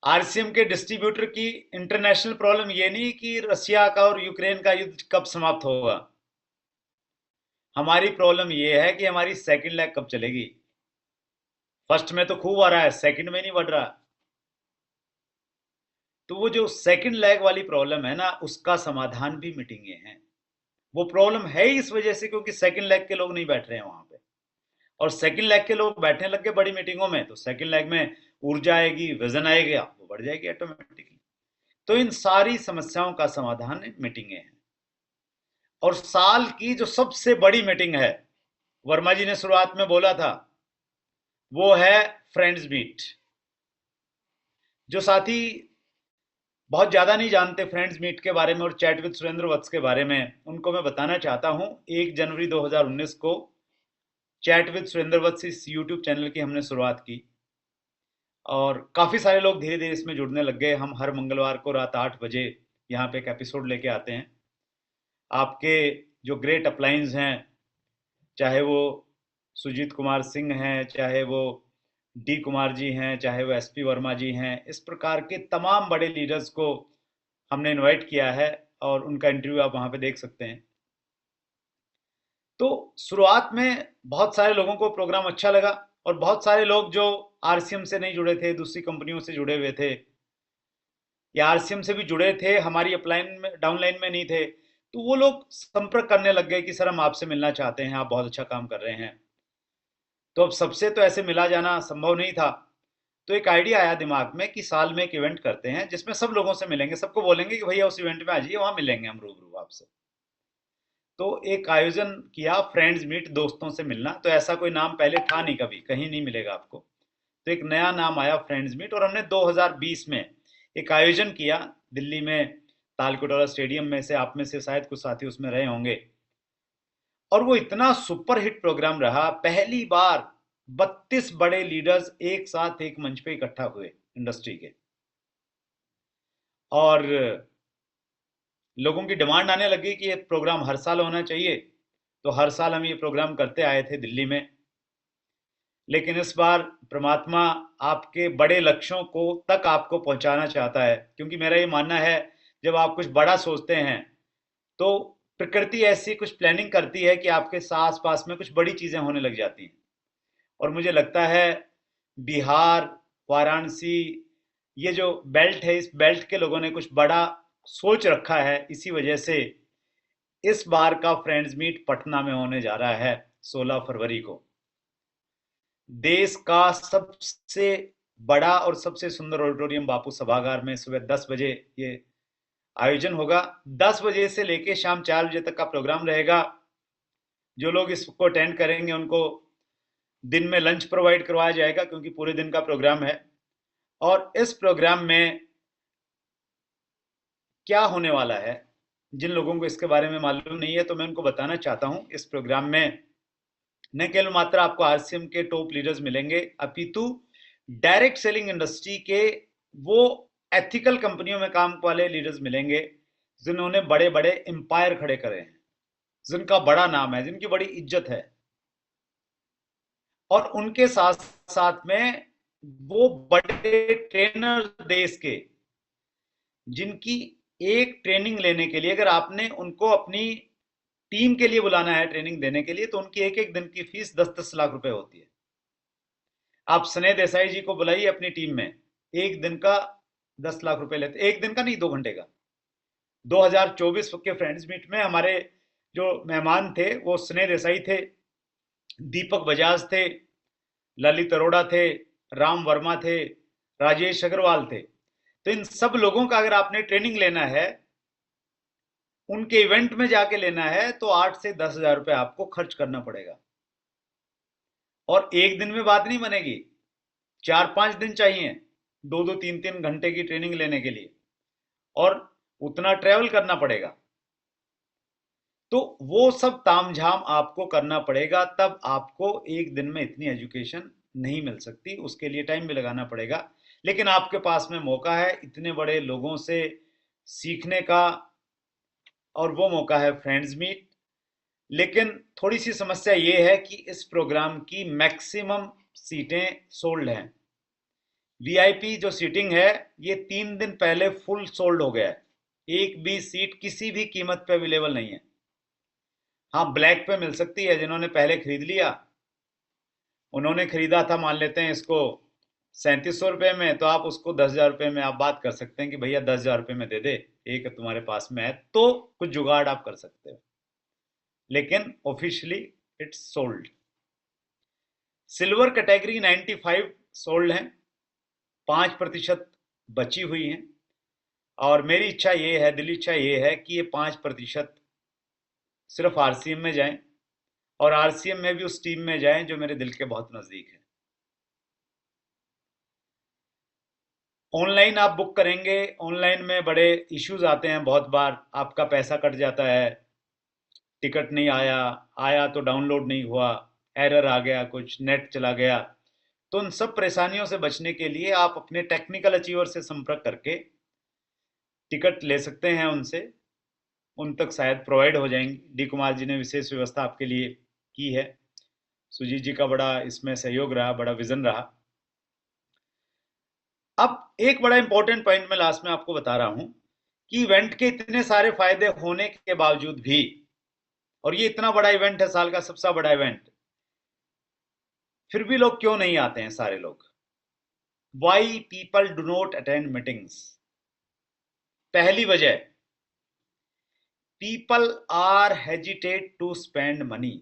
RCM के डिस्ट्रीब्यूटर की इंटरनेशनल प्रॉब्लम ये नहीं कि रशिया का और यूक्रेन का युद्ध कब समाप्त होगा। हमारी प्रॉब्लम ये है कि हमारी सेकंड लेग कब चलेगी। फर्स्ट में तो खूब आ रहा है, सेकंड में नहीं बढ़ रहा। तो वो जो सेकंड लेग वाली प्रॉब्लम है ना, उसका समाधान भी मीटिंगें हैं। वो प्रॉब्लम है ही इस वजह से क्योंकि सेकंड लेग के लोग नहीं बैठ रहे हैं वहां पे। और सेकंड लेग के लोग बैठने लग गए बड़ी मीटिंगों में, तो सेकंड लेग में ऊर्जा आएगी, विजन आएगा, वो बढ़ जाएगी ऑटोमेटिकली। तो इन सारी समस्याओं का समाधान मीटिंगें हैं। और साल की जो सबसे बड़ी मीटिंग है, वर्मा जी ने शुरुआत में बोला था, वो है फ्रेंड्स मीट। जो साथी बहुत ज्यादा नहीं जानते फ्रेंड्स मीट के बारे में और चैट विद सुरेंद्र वत्स के बारे में, उनको मैं बताना चाहता हूं। 1 जनवरी 2019 को चैट विद सुरेंद्र वत्स इस यूट्यूब चैनल की हमने शुरुआत की और काफी सारे लोग धीरे धीरे इसमें जुड़ने लग गए। हम हर मंगलवार को रात 8 बजे यहाँ पे एक एपिसोड लेके आते हैं। आपके जो ग्रेट अपलाइंस हैं, चाहे वो सुजीत कुमार सिंह हैं, चाहे वो डी कुमार जी हैं, चाहे वो एसपी वर्मा जी हैं, इस प्रकार के तमाम बड़े लीडर्स को हमने इनवाइट किया है और उनका इंटरव्यू आप वहां पे देख सकते हैं। तो शुरुआत में बहुत सारे लोगों को प्रोग्राम अच्छा लगा और बहुत सारे लोग जो आरसीएम से नहीं जुड़े थे, दूसरी कंपनियों से जुड़े हुए थे या आरसीएम से भी जुड़े थे, हमारी अपलाइन में डाउनलाइन में नहीं थे, तो वो लोग संपर्क करने लग गए कि सर हम आपसे मिलना चाहते हैं, आप बहुत अच्छा काम कर रहे हैं। तो अब सबसे तो ऐसे मिला जाना संभव नहीं था, तो एक आइडिया आया दिमाग में कि साल में एक इवेंट करते हैं जिसमें सब लोगों से मिलेंगे, सबको बोलेंगे कि भैया उस इवेंट में आ जाइए, वहां मिलेंगे हम रूबरू आपसे। तो एक आयोजन किया, फ्रेंड्स मीट, दोस्तों से मिलना। तो ऐसा कोई नाम पहले था नहीं, कभी कहीं नहीं मिलेगा आपको। तो एक नया नाम आया फ्रेंड्स मीट और हमने 2020 में एक आयोजन किया दिल्ली में, तालकटोरा स्टेडियम में से, आप में से शायद कुछ साथी उसमें रहे होंगे। और वो इतना सुपर हिट प्रोग्राम रहा, पहली बार 32 बड़े लीडर्स एक साथ एक मंच पे इकट्ठा हुए इंडस्ट्री के। और लोगों की डिमांड आने लगी कि ये प्रोग्राम हर साल होना चाहिए, तो हर साल हम ये प्रोग्राम करते आए थे दिल्ली में। लेकिन इस बार परमात्मा आपके बड़े लक्ष्यों को तक आपको पहुंचाना चाहता है, क्योंकि मेरा ये मानना है जब आप कुछ बड़ा सोचते हैं तो प्रकृति ऐसी कुछ प्लानिंग करती है कि आपके आस पास में कुछ बड़ी चीजें होने लग जाती हैं। और मुझे लगता है बिहार, वाराणसी, ये जो बेल्ट है, इस बेल्ट के लोगों ने कुछ बड़ा सोच रखा है। इसी वजह से इस बार का फ्रेंड्स मीट पटना में होने जा रहा है 16 फरवरी को। देश का सबसे बड़ा और सबसे सुंदर ऑडिटोरियम बापू सभागार में सुबह 10 बजे ये आयोजन होगा। 10 बजे से लेके शाम 4 बजे तक का प्रोग्राम रहेगा। जो लोग इसको अटेंड करेंगे उनको दिन में लंच प्रोवाइड करवाया जाएगा, क्योंकि पूरे दिन का प्रोग्राम है। और इस प्रोग्राम में क्या होने वाला है, जिन लोगों को इसके बारे में मालूम नहीं है, तो मैं उनको बताना चाहता हूं। इस प्रोग्राम में न केवल मात्र आपको आरसीएम के टॉप लीडर्स मिलेंगे, अपितु डायरेक्ट सेलिंग इंडस्ट्री के वो एथिकल कंपनियों में काम वाले लीडर्स मिलेंगे जिन्होंने बड़े बड़े एम्पायर खड़े करे हैं, जिनका बड़ा नाम है, जिनकी बड़ी इज्जत है। और उनके साथ साथ में वो बड़े ट्रेनर देश के, जिनकी एक ट्रेनिंग लेने के लिए अगर आपने उनको अपनी टीम के लिए बुलाना है ट्रेनिंग देने के लिए, तो उनकी एक एक दिन की फीस 10-10 लाख रुपए होती है। आप स्नेह देसाई जी को बुलाइए अपनी टीम में, एक दिन का 10 लाख रुपए लेते, एक दिन का नहीं, 2 घंटे का। 2024 के फ्रेंड्स मीट में हमारे जो मेहमान थे वो स्नेह देसाई थे, दीपक बजाज थे, ललित अरोड़ा थे, राम वर्मा थे, राजेश अग्रवाल थे। तो इन सब लोगों का अगर आपने ट्रेनिंग लेना है, उनके इवेंट में जाके लेना है, तो 8 से 10 हजार रुपए आपको खर्च करना पड़ेगा। और एक दिन में बात नहीं बनेगी, 4-5 दिन चाहिए, 2-2, 3-3 घंटे की ट्रेनिंग लेने के लिए, और उतना ट्रेवल करना पड़ेगा। तो वो सब तामझाम आपको करना पड़ेगा, तब आपको एक दिन में इतनी एजुकेशन नहीं मिल सकती, उसके लिए टाइम भी लगाना पड़ेगा। लेकिन आपके पास में मौका है इतने बड़े लोगों से सीखने का, और वो मौका है फ्रेंड्स मीट। लेकिन थोड़ी सी समस्या ये है कि इस प्रोग्राम की मैक्सिमम सीटें सोल्ड हैं। वीआईपी जो सीटिंग है, ये 3 दिन पहले फुल सोल्ड हो गया है। एक भी सीट किसी भी कीमत पे अवेलेबल नहीं है। हाँ, ब्लैक पे मिल सकती है, जिन्होंने पहले खरीद लिया, उन्होंने खरीदा था, मान लेते हैं इसको 3700 रुपये में, तो आप उसको 10 हजार रुपये में आप बात कर सकते हैं कि भैया 10 हजार रुपये में दे दे, एक तुम्हारे पास में है, तो कुछ जुगाड़ आप कर सकते हो। लेकिन officially it's sold. Silver category 95 sold हैं, 5% बची हुई हैं, और मेरी इच्छा ये है, दिली इच्छा ये है कि ये 5% सिर्फ आरसीएम में जाएं, और आरसीएम में भी उस टीम में जाएं जो मेरे दिल के बहुत नजदीक है। ऑनलाइन आप बुक करेंगे, ऑनलाइन में बड़े इश्यूज आते हैं, बहुत बार आपका पैसा कट जाता है, टिकट नहीं आया, आया तो डाउनलोड नहीं हुआ, एरर आ गया, कुछ नेट चला गया। तो उन सब परेशानियों से बचने के लिए आप अपने टेक्निकल अचीवर से संपर्क करके टिकट ले सकते हैं उनसे, उन तक शायद प्रोवाइड हो जाएंगी। डी कुमार जी ने विशेष व्यवस्था आपके लिए की है, सुजीत जी का बड़ा इसमें सहयोग रहा, बड़ा विजन रहा। अब एक बड़ा इंपॉर्टेंट पॉइंट मैं लास्ट में आपको बता रहा हूं कि इवेंट के इतने सारे फायदे होने के बावजूद भी, और ये इतना बड़ा इवेंट है, साल का सबसे बड़ा इवेंट, फिर भी लोग क्यों नहीं आते हैं सारे लोग? Why people do not attend meetings? पहली वजह, people are hesitate to spend money.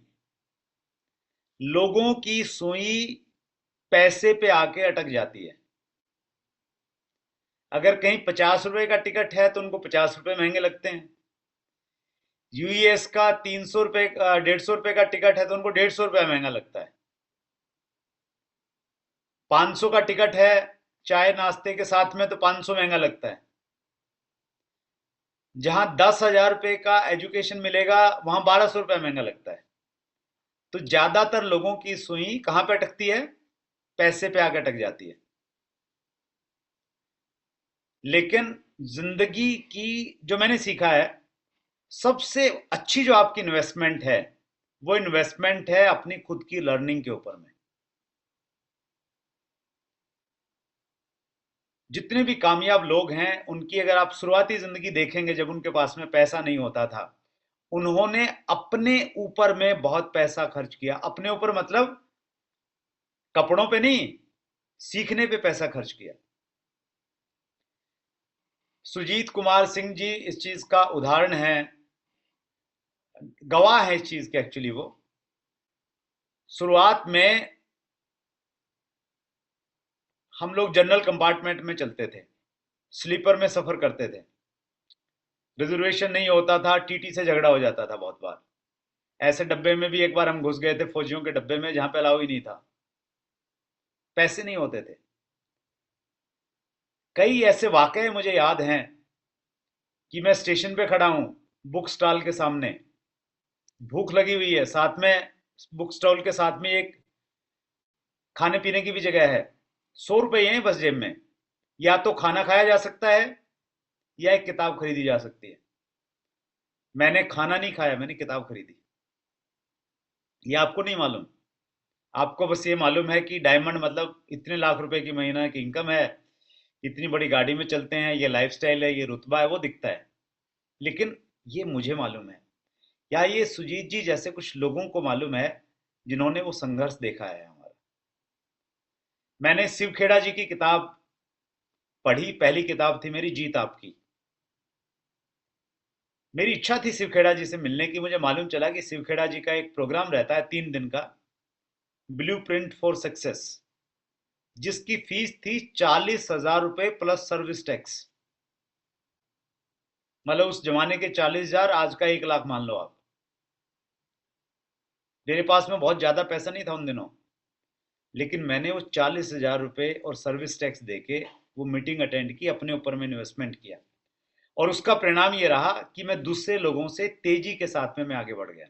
लोगों की सुई पैसे पे आके अटक जाती है। अगर कहीं 50 रुपए का टिकट है तो उनको 50 रुपए महंगे लगते हैं। यूएस का 300 रुपए, 150 रुपए का टिकट है तो उनको 150 रुपया महंगा लगता है। 500 का टिकट है चाय नाश्ते के साथ में तो 500 महंगा लगता है। जहां 10,000 रुपए का एजुकेशन मिलेगा वहां 1,200 रुपया महंगा लगता है। तो ज्यादातर लोगों की सुई कहां पे अटकती है? पैसे पे आकर अटक जाती है। लेकिन जिंदगी की जो मैंने सीखा है, सबसे अच्छी जो आपकी इन्वेस्टमेंट है, वो इन्वेस्टमेंट है अपनी खुद की लर्निंग के ऊपर में। जितने भी कामयाब लोग हैं उनकी अगर आप शुरुआती जिंदगी देखेंगे, जब उनके पास में पैसा नहीं होता था, उन्होंने अपने ऊपर में बहुत पैसा खर्च किया। अपने ऊपर मतलब कपड़ों पे नहीं, सीखने पे पैसा खर्च किया। सुजीत कुमार सिंह जी इस चीज का उदाहरण है, गवाह है इस चीज के। एक्चुअली वो शुरुआत में हम लोग जनरल कंपार्टमेंट में चलते थे, स्लीपर में सफर करते थे, रिजर्वेशन नहीं होता था, टीटी से झगड़ा हो जाता था बहुत बार। ऐसे डब्बे में भी एक बार हम घुस गए थे, फौजियों के डब्बे में, जहां पे अलाउ ही नहीं था, पैसे नहीं होते थे। कई ऐसे वाकये मुझे याद हैं कि मैं स्टेशन पे खड़ा हूं, बुक स्टॉल के सामने, भूख लगी हुई है, साथ में बुक स्टॉल के साथ में एक खाने पीने की भी जगह है, 100 रुपये हैं बस जेब में। या तो खाना खाया जा सकता है या एक किताब खरीदी जा सकती है। मैंने खाना नहीं खाया, मैंने किताब खरीदी। ये आपको नहीं मालूम। आपको बस ये मालूम है कि डायमंड मतलब इतने लाख रुपए की महीना की इनकम है, इतनी बड़ी गाड़ी में चलते हैं, ये लाइफस्टाइल है, ये रुतबा है, वो दिखता है। लेकिन ये मुझे मालूम है, या ये सुजीत जी जैसे कुछ लोगों को मालूम है जिन्होंने वो संघर्ष देखा है हमारा। मैंने शिव खेड़ा जी की किताब पढ़ी, पहली किताब थी मेरी जीत आपकी। मेरी इच्छा थी शिव खेड़ा जी से मिलने की। मुझे मालूम चला कि शिव खेड़ा जी का एक प्रोग्राम रहता है 3 दिन का, ब्लू प्रिंट फॉर सक्सेस, जिसकी फीस थी 40,000 रुपए प्लस सर्विस टैक्स। मतलब उस जमाने के 40,000, आज का 1 लाख मान लो आप। मेरे पास में बहुत ज्यादा पैसा नहीं था उन दिनों, लेकिन मैंने वो 40,000 रुपए और सर्विस टैक्स देके वो मीटिंग अटेंड की, अपने ऊपर में इन्वेस्टमेंट किया, और उसका परिणाम ये रहा कि मैं दूसरे लोगों से तेजी के साथ में मैं आगे बढ़ गया,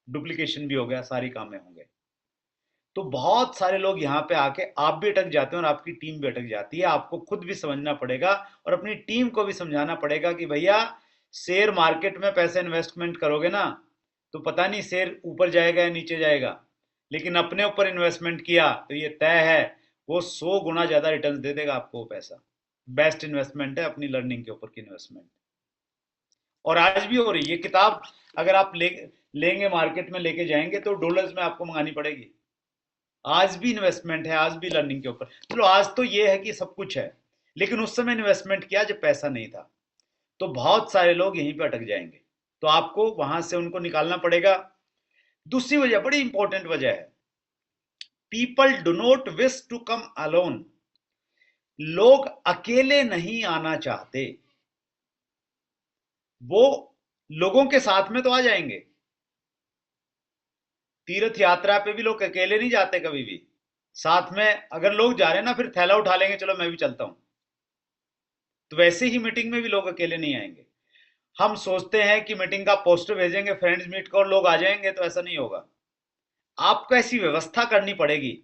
डुप्लीकेशन भी हो गया, सारी काम में हो गए। तो बहुत सारे लोग यहाँ पे आके आप भी अटक जाते हैं और आपकी टीम भी अटक जाती है। आपको खुद भी समझना पड़ेगा और अपनी टीम को भी समझाना पड़ेगा कि भैया, शेयर मार्केट में पैसे इन्वेस्टमेंट करोगे ना तो पता नहीं शेयर ऊपर जाएगा या नीचे जाएगा, लेकिन अपने ऊपर इन्वेस्टमेंट किया तो ये तय है वो 100 गुना ज्यादा रिटर्न दे देगा आपको वो पैसा। बेस्ट इन्वेस्टमेंट है अपनी लर्निंग के ऊपर की इन्वेस्टमेंट। और आज भी हो रही है। ये किताब अगर आप लेंगे मार्केट में लेके जाएंगे तो डॉलर्स में आपको मंगानी पड़ेगी। आज भी इन्वेस्टमेंट है, आज भी लर्निंग के ऊपर। चलो आज तो ये है कि सब कुछ है, लेकिन उस समय इन्वेस्टमेंट किया जब पैसा नहीं था। तो बहुत सारे लोग यहीं पे अटक जाएंगे, तो आपको वहां से उनको निकालना पड़ेगा। दूसरी वजह, बड़ी इंपॉर्टेंट वजह है, people do not wish to come alone. लोग अकेले नहीं आना चाहते, वो लोगों के साथ में तो आ जाएंगे। तीर्थ यात्रा पे भी लोग अकेले नहीं जाते कभी भी, साथ में अगर लोग जा रहे हैं ना, फिर थैला उठा लेंगे, चलो मैं भी चलता हूं। तो वैसे ही मीटिंग में भी लोग अकेले नहीं आएंगे। हम सोचते हैं कि मीटिंग का पोस्टर भेजेंगे फ्रेंड्स मीट को और लोग आ जाएंगे, तो ऐसा नहीं होगा। आपको ऐसी व्यवस्था करनी पड़ेगी,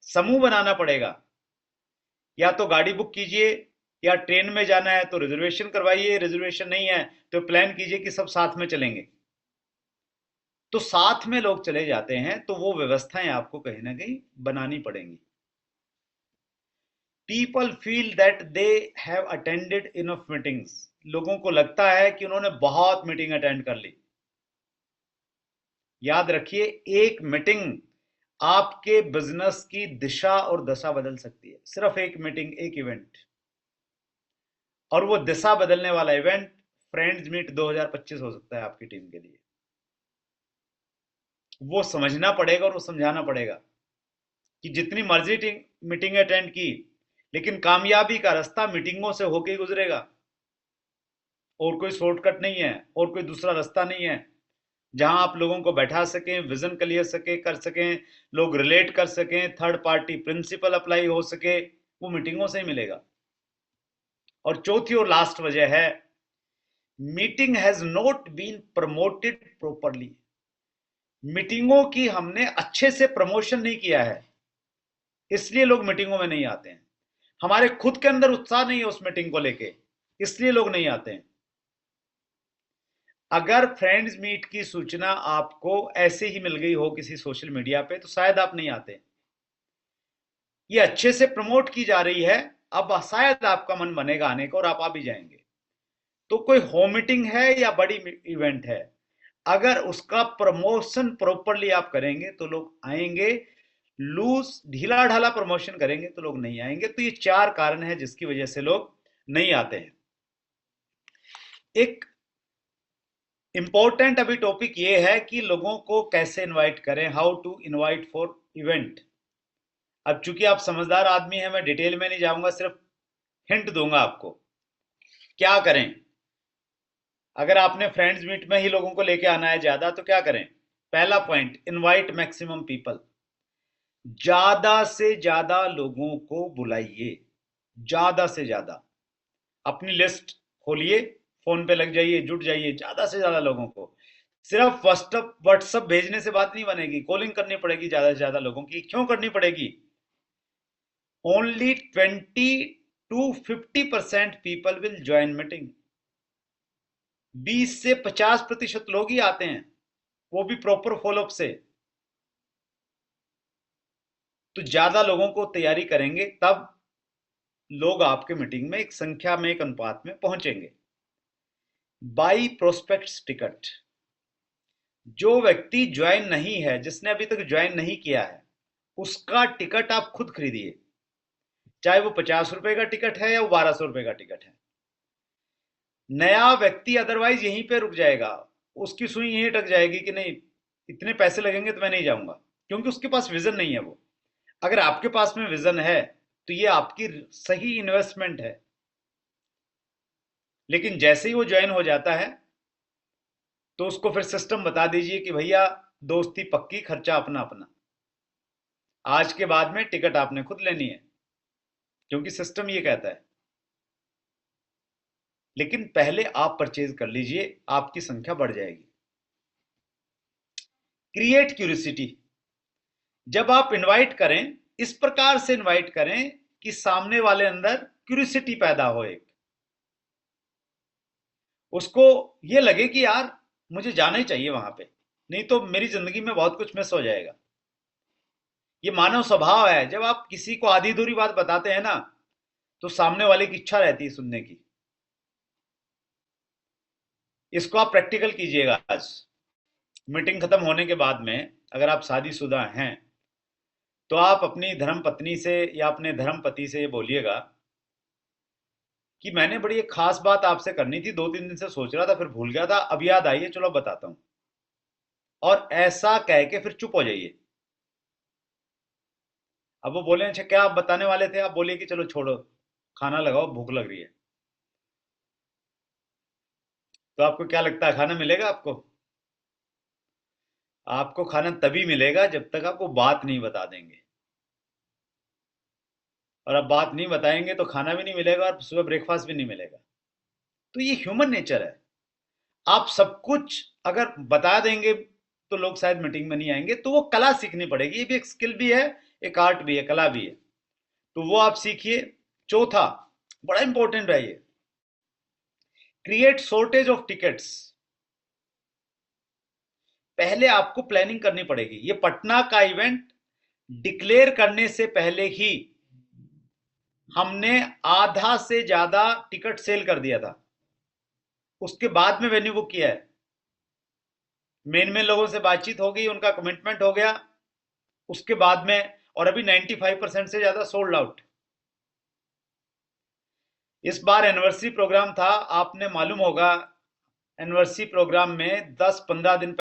समूह बनाना पड़ेगा। या तो गाड़ी बुक कीजिए, या ट्रेन में जाना है तो रिजर्वेशन करवाइए, रिजर्वेशन नहीं है तो प्लान कीजिए कि सब साथ में चलेंगे। तो साथ में लोग चले जाते हैं, तो वो व्यवस्थाएं आपको कहीं ना कहीं बनानी पड़ेंगी। People feel that they have attended enough meetings. लोगों को लगता है कि उन्होंने बहुत मीटिंग अटेंड कर ली। याद रखिए, एक मीटिंग आपके बिजनेस की दिशा और दशा बदल सकती है। सिर्फ एक मीटिंग, एक इवेंट, और वो दिशा बदलने वाला इवेंट फ्रेंड्स मीट 2025 हो सकता है आपकी टीम के लिए। वो समझना पड़ेगा और वो समझाना पड़ेगा कि जितनी मर्जी मीटिंग अटेंड की, लेकिन कामयाबी का रास्ता मीटिंगों से होके ही गुजरेगा। और कोई शॉर्टकट नहीं है, और कोई दूसरा रास्ता नहीं है जहां आप लोगों को बैठा सकें, विजन क्लियर सके कर सकें, लोग रिलेट कर सकें, थर्ड पार्टी प्रिंसिपल अप्लाई हो सके, वो मीटिंगों से ही मिलेगा। और चौथी और लास्ट वजह है, meeting has not been promoted properly. मीटिंगों की हमने अच्छे से प्रमोशन नहीं किया है, इसलिए लोग मीटिंगों में नहीं आते हैं। हमारे खुद के अंदर उत्साह नहीं है उस मीटिंग को लेके, इसलिए लोग नहीं आते हैं। अगर फ्रेंड्स मीट की सूचना आपको ऐसे ही मिल गई हो किसी सोशल मीडिया पे, तो शायद आप नहीं आते। ये अच्छे से प्रमोट की जा रही है, अब शायद आपका मन बनेगा आने का और आप आ भी जाएंगे। तो कोई होम मीटिंग है या बड़ी इवेंट है, अगर उसका प्रमोशन प्रॉपरली आप करेंगे तो लोग आएंगे। लूज ढीला ढाला प्रमोशन करेंगे तो लोग नहीं आएंगे। तो ये 4 कारण है जिसकी वजह से लोग नहीं आते हैं। एक इंपॉर्टेंट अभी टॉपिक ये है कि लोगों को कैसे इनवाइट करें, how to invite for event. अब चूंकि आप समझदार आदमी हैं, मैं डिटेल में नहीं जाऊंगा, सिर्फ हिंट दूंगा आपको क्या करें। अगर आपने फ्रेंड्स मीट में ही लोगों को लेके आना है ज्यादा, तो क्या करें। पहला पॉइंट, इनवाइट मैक्सिमम पीपल। ज्यादा से ज्यादा लोगों को बुलाइए, ज्यादा से ज्यादा। अपनी लिस्ट खोलिए, फोन पे लग जाइए, जुट जाइए ज्यादा से ज्यादा लोगों को। सिर्फ व्हाट्सएप भेजने से बात नहीं बनेगी, कॉलिंग करनी पड़ेगी ज्यादा से ज्यादा लोगों की। क्यों करनी पड़ेगी। Only 20 to 50% people will join meeting. 20 से 50% लोग ही आते हैं, वो भी प्रॉपर फॉलोअप से। तो ज्यादा लोगों को तैयारी करेंगे, तब लोग आपके मीटिंग में एक संख्या में, एक अनुपात में पहुंचेंगे। By prospects ticket. जो व्यक्ति ज्वाइन नहीं है, जिसने अभी तक ज्वाइन नहीं किया है, उसका टिकट आप खुद खरीदिए। चाहे वो 50 रुपए का टिकट है या वो 1200 रुपए का टिकट है। नया व्यक्ति अदरवाइज यहीं पे रुक जाएगा, उसकी सुई यहीं अटक जाएगी कि नहीं, इतने पैसे लगेंगे तो मैं नहीं जाऊंगा, क्योंकि उसके पास विजन नहीं है वो। अगर आपके पास में विजन है तो ये आपकी सही इन्वेस्टमेंट है। लेकिन जैसे ही वो ज्वाइन हो जाता है, तो उसको फिर सिस्टम बता दीजिए कि भैया दोस्ती पक्की, खर्चा अपना अपना। आज के बाद में टिकट आपने खुद लेनी है, क्योंकि सिस्टम ये कहता है। लेकिन पहले आप परचेज कर लीजिए, आपकी संख्या बढ़ जाएगी। Create curiosity. जब आप इनवाइट करें, इस प्रकार से इनवाइट करें कि सामने वाले अंदर क्यूरियोसिटी पैदा हो, एक उसको ये लगे कि यार मुझे जाना ही चाहिए वहां पे, नहीं तो मेरी जिंदगी में बहुत कुछ मिस हो जाएगा। ये मानव स्वभाव है, जब आप किसी को आधी अधूरी बात बताते हैं ना, तो सामने वाले की इच्छा रहती है सुनने की। इसको आप प्रैक्टिकल कीजिएगा। आज मीटिंग खत्म होने के बाद में, अगर आप शादीशुदा हैं, तो आप अपनी धर्म पत्नी से या अपने धर्म पति से ये बोलिएगा कि मैंने बड़ी एक खास बात आपसे करनी थी, 2-3 दिन से सोच रहा था, फिर भूल गया था, अब याद आई है, चलो बताता हूं। और ऐसा कह के फिर चुप हो जाइए। अब वो बोले अच्छा क्या आप बताने वाले थे, आप बोले कि चलो छोड़ो, खाना लगाओ, भूख लग रही है। तो आपको क्या लगता है खाना मिलेगा आपको? आपको खाना तभी मिलेगा जब तक आपको बात नहीं बता देंगे, और अब बात नहीं बताएंगे तो खाना भी नहीं मिलेगा और सुबह ब्रेकफास्ट भी नहीं मिलेगा। तो ये ह्यूमन नेचर है। आप सब कुछ अगर बता देंगे तो लोग शायद मीटिंग में नहीं आएंगे, तो वो कला सीखनी पड़ेगी। ये भी एक स्किल भी है, एक आर्ट भी है, कला भी है, तो वो आप सीखिए। चौथा बड़ा इंपॉर्टेंट है ये, क्रिएट शॉर्टेज ऑफ टिकट्स। पहले आपको प्लानिंग करनी पड़ेगी। ये पटना का इवेंट डिक्लेयर करने से पहले ही हमने आधा से ज्यादा टिकट सेल कर दिया था, उसके बाद में वेन्यू बुक किया है। मेन लोगों से बातचीत हो गई, उनका कमिटमेंट हो गया उसके बाद में, और अभी 95% से ज्यादा सोल्ड आउट। इस बार एनिवर्सरी प्रोग्राम था, आपने मालूम होगा एनिवर्सरी प्रोग्राम में 10-15 दिन